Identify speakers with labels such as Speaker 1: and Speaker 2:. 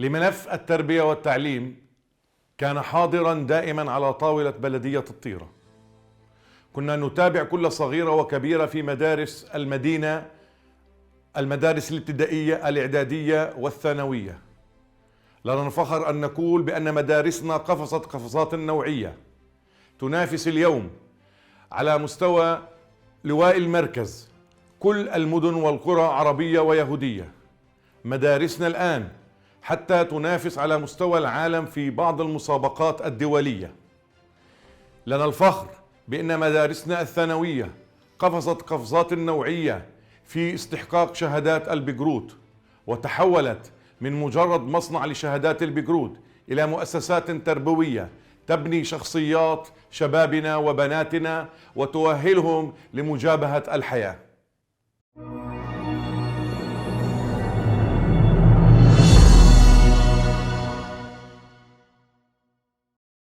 Speaker 1: لملف التربية والتعليم كان حاضرا دائما على طاولة بلدية الطيرة. كنا نتابع كل صغيرة وكبيرة في مدارس المدينة، المدارس الابتدائية الإعدادية والثانوية. لنا الفخر أن نقول بأن مدارسنا قفزت قفزات نوعية تنافس اليوم على مستوى لواء المركز كل المدن والقرى عربية ويهودية. مدارسنا الآن حتى تنافس على مستوى العالم في بعض المسابقات الدولية. لنا الفخر بأن مدارسنا الثانوية قفزت قفزات نوعية في استحقاق شهادات البكروت، وتحولت من مجرد مصنع لشهادات البكروت إلى مؤسسات تربوية تبني شخصيات شبابنا وبناتنا وتؤهلهم لمجابهة الحياة.